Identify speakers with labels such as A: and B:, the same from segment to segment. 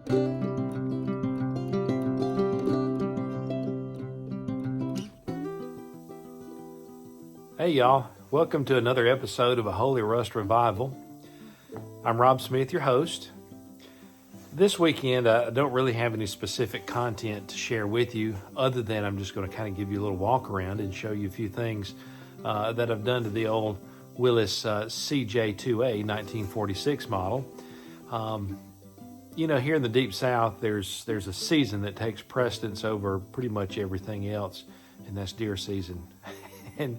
A: Hey y'all, welcome to another episode of A Holy Rust Revival. I'm Rob Smith, your host. This weekend, I don't really have any specific content to share with you other than I'm just going to kind of give you a little walk around and show you a few things that I've done to the old Willis CJ-2A 1946 model. Here in the Deep South, there's a season that takes precedence over pretty much everything else, and that's deer season. And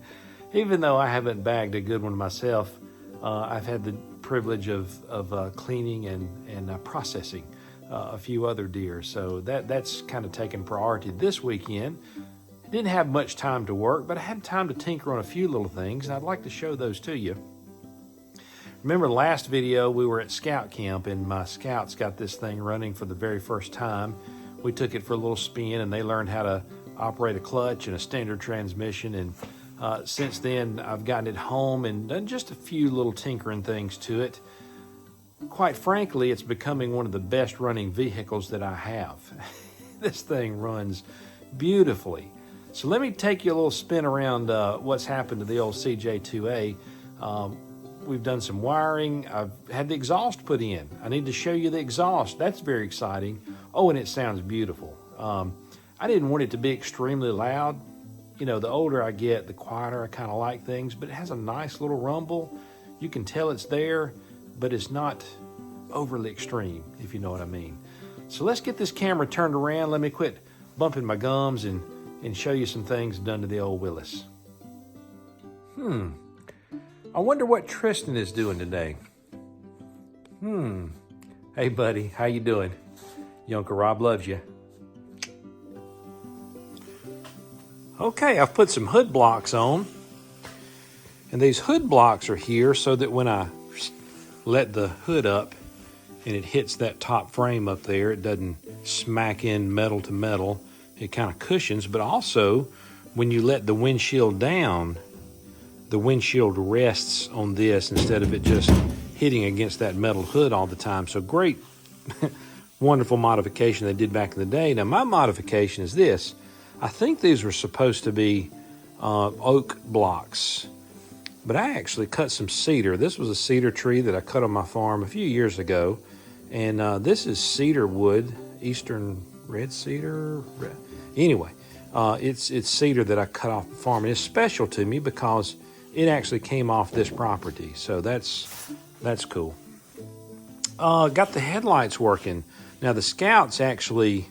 A: even though I haven't bagged a good one myself, I've had the privilege of cleaning and processing a few other deer. So that's kind of taken priority this weekend. I didn't have much time to work, but I had time to tinker on a few little things, and I'd like to show those to you. Remember the last video, we were at scout camp, and my scouts got this thing running for the very first time. We took it for a little spin, and they learned how to operate a clutch and a standard transmission, and since then, I've gotten it home and done just a few little tinkering things to it. Quite frankly, it's becoming one of the best running vehicles that I have. This thing runs beautifully. So let me take you a little spin around what's happened to the old CJ-2A. We've done some wiring. I've had the exhaust put in. I need to show you the exhaust. That's very exciting. Oh, and it sounds beautiful. I didn't want it to be extremely loud. You know, the older I get, the quieter I kind of like things, but it has a nice little rumble. You can tell it's there, but it's not overly extreme, if you know what I mean. So let's get this camera turned around. Let me quit bumping my gums and show you some things done to the old Willis. I wonder what Tristan is doing today. Hey, buddy, how you doing? Your Uncle Rob loves you. Okay, I've put some hood blocks on, and these hood blocks are here so that when I let the hood up and it hits that top frame up there, it doesn't smack in metal to metal. It kind of cushions, but also when you let the windshield down, the windshield rests on this instead of it just hitting against that metal hood all the time. So great, wonderful modification they did back in the day. Now my modification is this. I think these were supposed to be oak blocks, but I actually cut some cedar. This was a cedar tree that I cut on my farm a few years ago, and this is cedar wood, eastern red cedar. Anyway, it's cedar that I cut off the farm, and it's special to me because it actually came off this property, so that's cool. Got the headlights working. Now the Scouts actually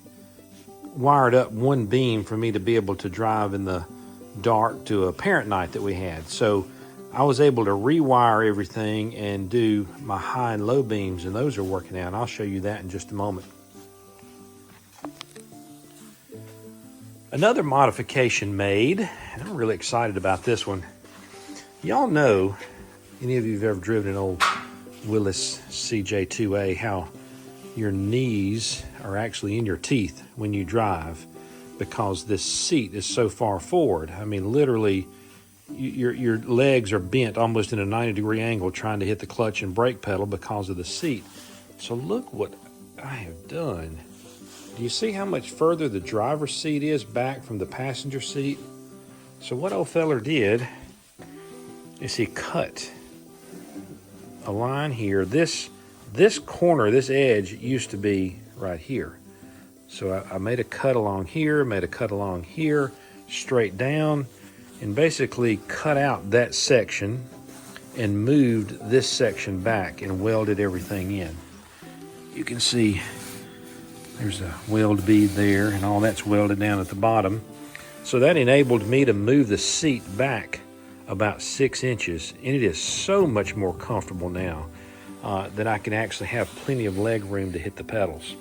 A: wired up one beam for me to be able to drive in the dark to a parent night that we had. So I was able to rewire everything and do my high and low beams, and those are working out. I'll show you that in just a moment. Another modification made, and I'm really excited about this one. Y'all know, any of you who've ever driven an old Willis CJ-2A, how your knees are actually in your teeth when you drive because this seat is so far forward. I mean, literally, your legs are bent almost in a 90-degree angle trying to hit the clutch and brake pedal because of the seat. So look what I have done. Do you see how much further the driver's seat is back from the passenger seat? So what old feller did is he cut a line here. This corner, this edge used to be right here. So I made a cut along here, made a cut along here, straight down, and basically cut out that section and moved this section back and welded everything in. You can see there's a weld bead there, and all that's welded down at the bottom. So that enabled me to move the seat back about 6 inches, and it is so much more comfortable now that I can actually have plenty of leg room to hit the pedals.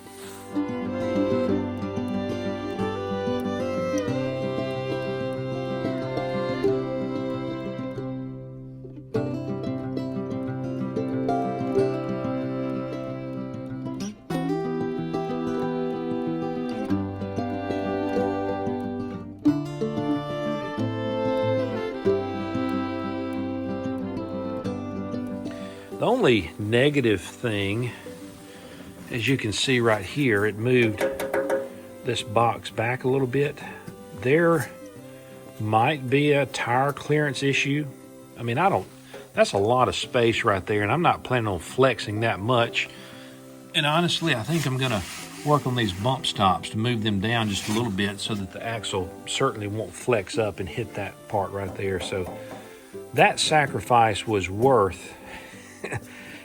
A: The only negative thing as you can see right here, it moved this box back a little bit. There might be a tire clearance issue. I mean, that's a lot of space right there, and I'm not planning on flexing that much. And honestly, I think I'm gonna work on these bump stops to move them down just a little bit so that the axle certainly won't flex up and hit that part right there. So that sacrifice was worth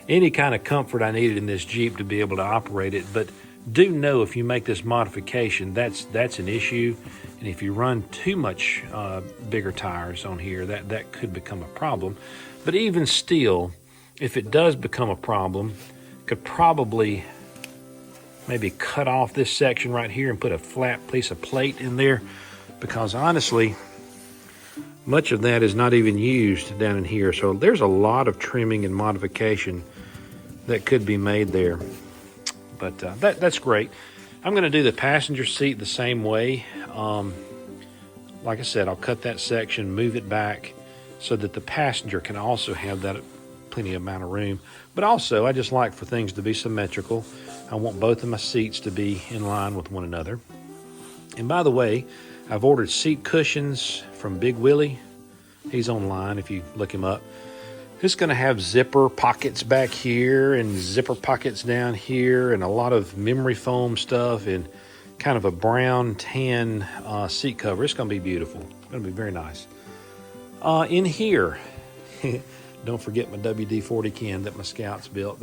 A: any kind of comfort I needed in this Jeep to be able to operate it. But do know if you make this modification, that's an issue. And if you run too much bigger tires on here, that could become a problem. But even still, if it does become a problem, could probably maybe cut off this section right here and put a flat piece of plate in there, because honestly, much of that is not even used down in here. So there's a lot of trimming and modification that could be made there. But that's great. I'm gonna do the passenger seat the same way. Like I said, I'll cut that section, move it back so that the passenger can also have that plenty amount of room. But also, I just like for things to be symmetrical. I want both of my seats to be in line with one another. And by the way, I've ordered seat cushions from Big Willy. He's online if you look him up. It's gonna have zipper pockets back here and zipper pockets down here and a lot of memory foam stuff and kind of a brown tan seat cover. It's gonna be beautiful. It's gonna be very nice. In here, don't forget my WD-40 can that my Scouts built.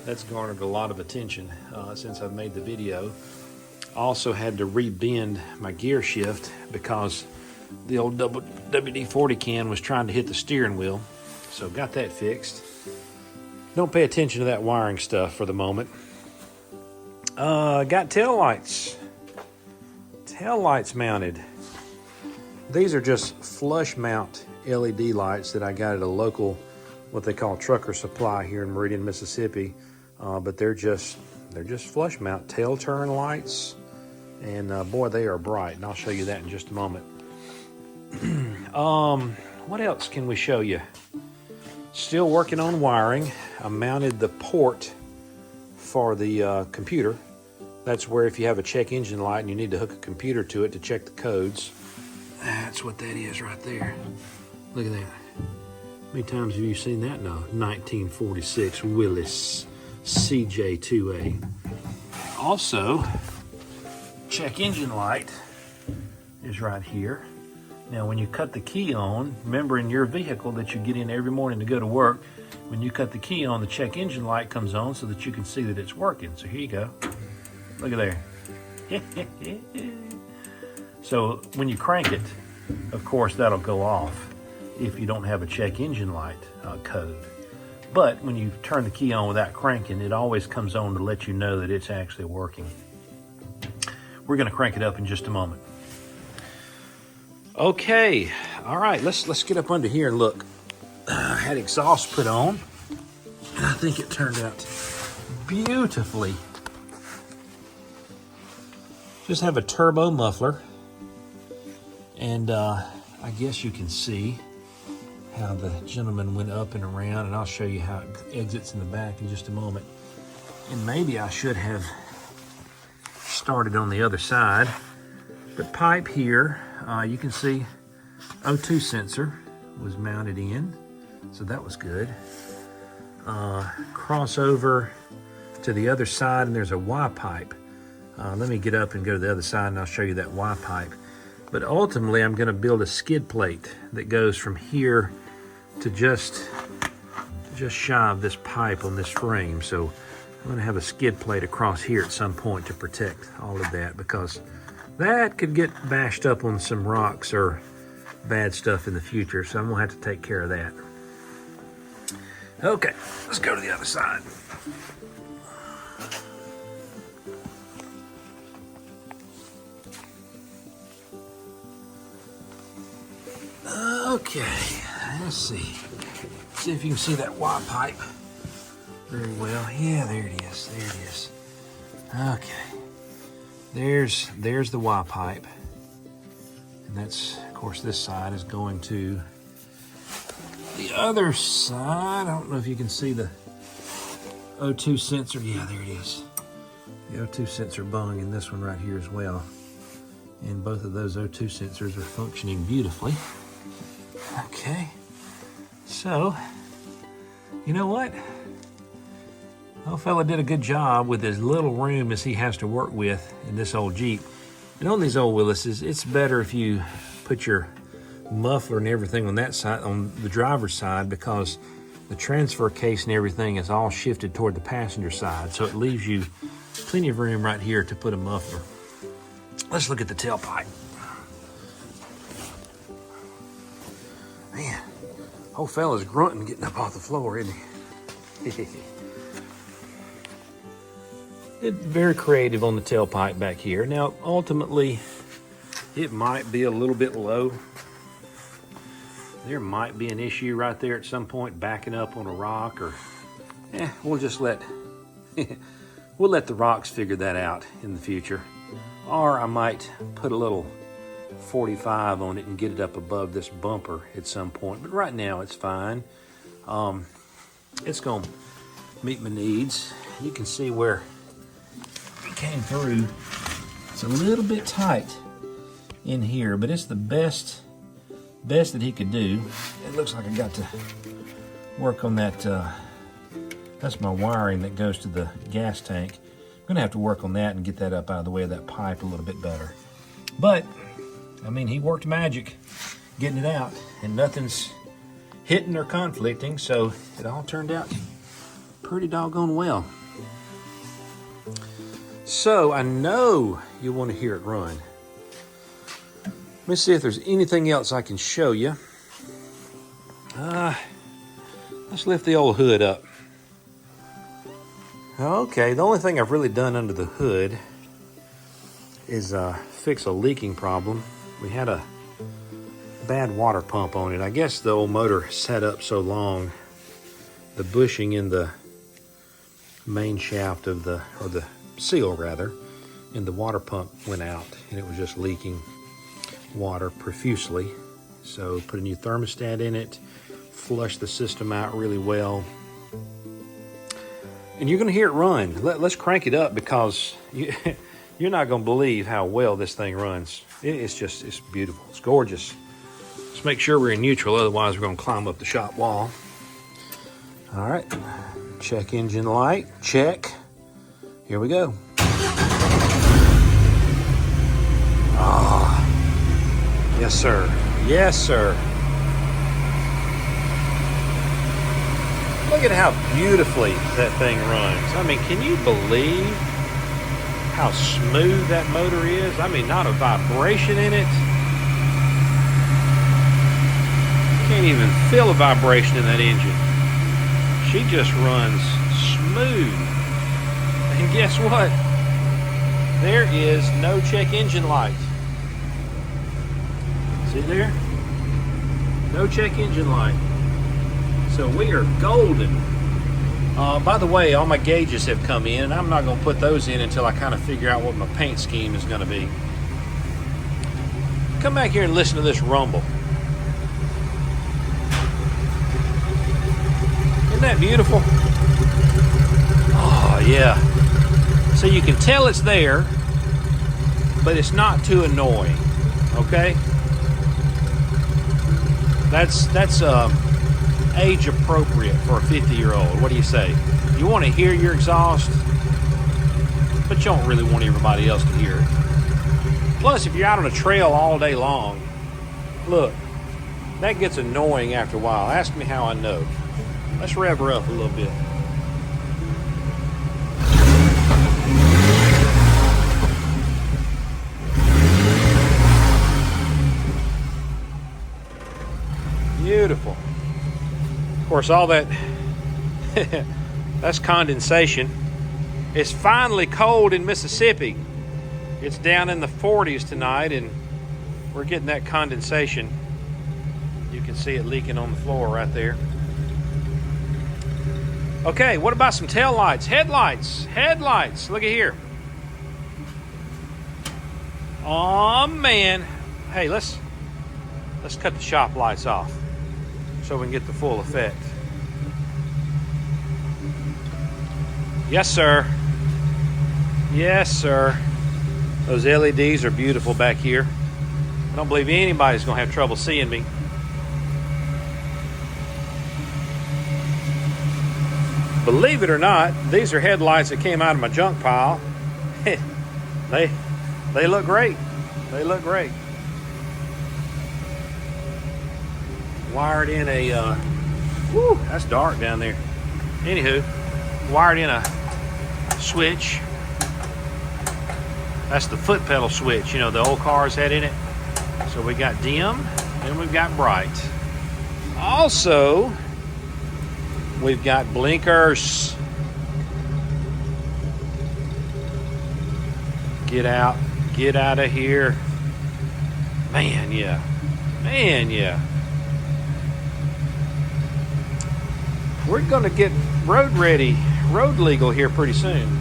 A: That's garnered a lot of attention since I've made the video. I also had to re-bend my gear shift because the old WD-40 can was trying to hit the steering wheel. So got that fixed. Don't pay attention to that wiring stuff for the moment. Got tail lights. Tail lights mounted. These are just flush mount LED lights that I got at a local, what they call Trucker Supply here in Meridian, Mississippi. But they're just flush mount tail turn lights. And boy, they are bright. And I'll show you that in just a moment. What else can we show you? Still working on wiring. I mounted the port for the computer. That's where if you have a check engine light and you need to hook a computer to it to check the codes. That's what that is right there. Look at that. How many times have you seen that now? 1946 Willis CJ-2A. Also, check engine light is right here. Now, when you cut the key on, remember in your vehicle that you get in every morning to go to work, when you cut the key on, the check engine light comes on so that you can see that it's working. So here you go. Look at there. So when you crank it, of course, that'll go off if you don't have a check engine light code. But when you turn the key on without cranking, it always comes on to let you know that it's actually working. We're gonna crank it up in just a moment. Okay, all right, let's get up under here and look. I had exhaust put on, and I think it turned out beautifully. Just have a turbo muffler, and I guess you can see how the gentleman went up and around, and I'll show you how it exits in the back in just a moment. And maybe I should have started on the other side. But pipe here, you can see O2 sensor was mounted in, so that was good. Cross over to the other side, and there's a Y pipe. Let me get up and go to the other side, and I'll show you that Y pipe. But ultimately, I'm going to build a skid plate that goes from here to just shy of this pipe on this frame. So I'm going to have a skid plate across here at some point to protect all of that, because that could get bashed up on some rocks or bad stuff in the future. So I'm going to have to take care of that. Okay, let's go to the other side. Okay, let's see. See if you can see that Y pipe very well. Yeah, there it is. There it is. Okay. There's the Y pipe. And that's, of course, this side is going to the other side. I don't know if you can see the O2 sensor. Yeah, there it is. The O2 sensor bung in this one right here as well. And both of those O2 sensors are functioning beautifully. Okay, so, you know what? Old fella did a good job with as little room as he has to work with in this old Jeep. And on these old Willises, it's better if you put your muffler and everything on that side, on the driver's side, because the transfer case and everything is all shifted toward the passenger side. So it leaves you plenty of room right here to put a muffler. Let's look at the tailpipe. Man, old fella's grunting getting up off the floor, isn't he? It's very creative on the tailpipe back here. Now, ultimately, it might be a little bit low. There might be an issue right there at some point, backing up on a rock, or we'll just let we'll let the rocks figure that out in the future. Or I might put a little 45 on it and get it up above this bumper at some point. But right now, it's fine. It's gonna meet my needs. You can see where came through. It's a little bit tight in here, but it's the best that he could do. It looks like I got to work on that. That's my wiring that goes to the gas tank. I'm gonna have to work on that and get that up out of the way of that pipe a little bit better. But I mean, he worked magic getting it out, and nothing's hitting or conflicting, so it all turned out pretty doggone well. So I know you want to hear it run. Let me see if there's anything else I can show you. Let's lift the old hood up. Okay, the only thing I've really done under the hood is fix a leaking problem. We had a bad water pump on it. I guess the old motor sat up so long, the bushing in the main shaft of the seal rather, and the water pump went out, and it was just leaking water profusely. So put a new thermostat in it, flush the system out really well, and you're going to hear it run. Let's crank it up, because you're not going to believe how well this thing runs. It's beautiful. It's gorgeous. Let's make sure we're in neutral, otherwise we're going to climb up the shop wall. All right, check engine light, check. Here we go. Ah, yes, sir. Yes, sir. Look at how beautifully that thing runs. I mean, can you believe how smooth that motor is? I mean, not a vibration in it. Can't even feel a vibration in that engine. She just runs smooth. And guess what? There is no check engine light. See there? No check engine light. So we are golden. By the way, all my gauges have come in. I'm not going to put those in until I kind of figure out what my paint scheme is going to be. Come back here and listen to this rumble. Isn't that beautiful? Oh, yeah. So you can tell it's there, but it's not too annoying, okay? That's age appropriate for a 50-year-old. What do you say? You want to hear your exhaust, but you don't really want everybody else to hear it. Plus, if you're out on a trail all day long, look, that gets annoying after a while. Ask me how I know. Let's rev her up a little bit. Beautiful. Of course, all that, that's condensation. It's finally cold in Mississippi. It's down in the 40s tonight, and we're getting that condensation. You can see it leaking on the floor right there. Okay, what about some tail lights? Headlights, headlights. Look at here. Oh man. Hey, let's cut the shop lights off so we can get the full effect. Yes, sir. Yes, sir. Those LEDs are beautiful back here. I don't believe anybody's going to have trouble seeing me. Believe it or not, these are headlights that came out of my junk pile. They look great. They look great. Wired in a, whew, that's dark down there. Anywho, wired in a switch. That's the foot pedal switch, you know, the old cars had in it. So we got dim and we've got bright. Also, we've got blinkers. Get out of here. Man, yeah. Man, yeah. We're gonna get road ready, road legal here pretty soon.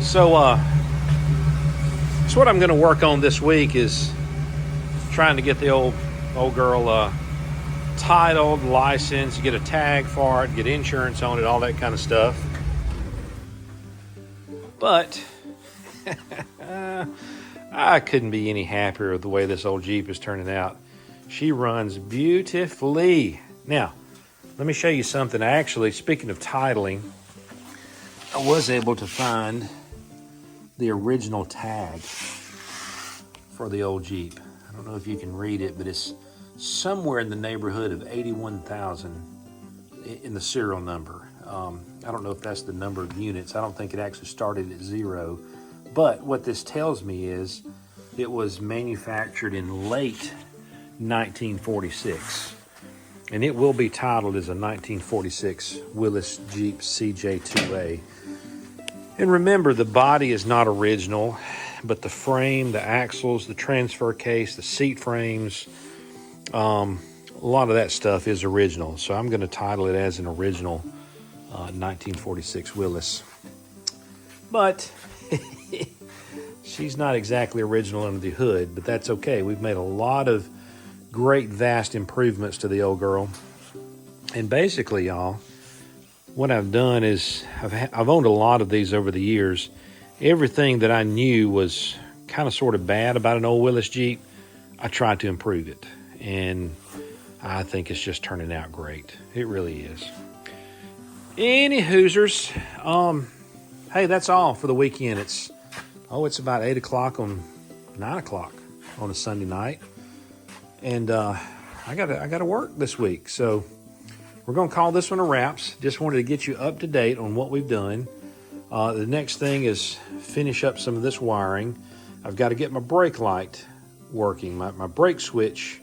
A: So what I'm gonna work on this week is trying to get the old girl titled, licensed, get a tag for it, get insurance on it, all that kind of stuff. But I couldn't be any happier with the way this old Jeep is turning out. She runs beautifully. Now, let me show you something. Actually, speaking of titling, I was able to find the original tag for the old Jeep. I don't know if you can read it, but it's somewhere in the neighborhood of 81,000 in the serial number. I don't know if that's the number of units. I don't think it actually started at 0. But what this tells me is it was manufactured in late 1946. And it will be titled as a 1946 Willis Jeep CJ-2A. And remember, the body is not original, but the frame, the axles, the transfer case, the seat frames, a lot of that stuff is original. So I'm going to title it as an original 1946 Willis. But she's not exactly original under the hood, but that's okay. We've made a lot of great, vast improvements to the old girl. And basically, y'all, what I've done is I've owned a lot of these over the years. Everything that I knew was kind of sort of bad about an old Willis Jeep, I tried to improve it. And I think it's just turning out great. It really is. Any Hoosers, hey, that's all for the weekend. It's about 8 o'clock 9 o'clock on a Sunday night. And I gotta work this week. So we're gonna call this one a wraps. Just wanted to get you up to date on what we've done. The next thing is finish up some of this wiring. I've got to get my brake light working. My brake switch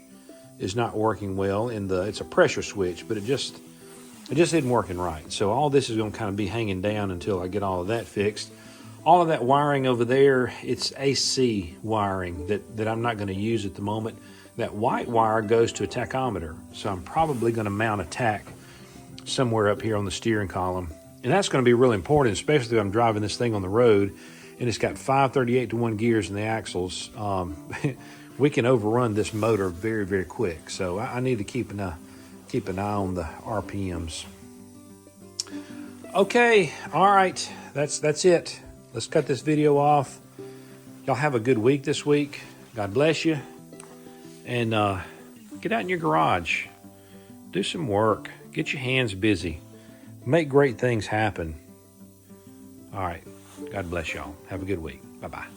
A: is not working well. It's a pressure switch, but it just isn't working right. So all this is going to kind of be hanging down until I get all of that fixed. All of that wiring over there, it's AC wiring that I'm not going to use at the moment. That white wire goes to a tachometer. So I'm probably going to mount a tach somewhere up here on the steering column. And that's going to be really important, especially if I'm driving this thing on the road and it's got 538-to-1 gears in the axles. We can overrun this motor very, very quick. So I need to keep an eye on the RPMs. Okay, all right, that's it. Let's cut this video off. Y'all have a good week this week. God bless you. And get out in your garage. Do some work. Get your hands busy. Make great things happen. All right, God bless y'all. Have a good week. Bye-bye.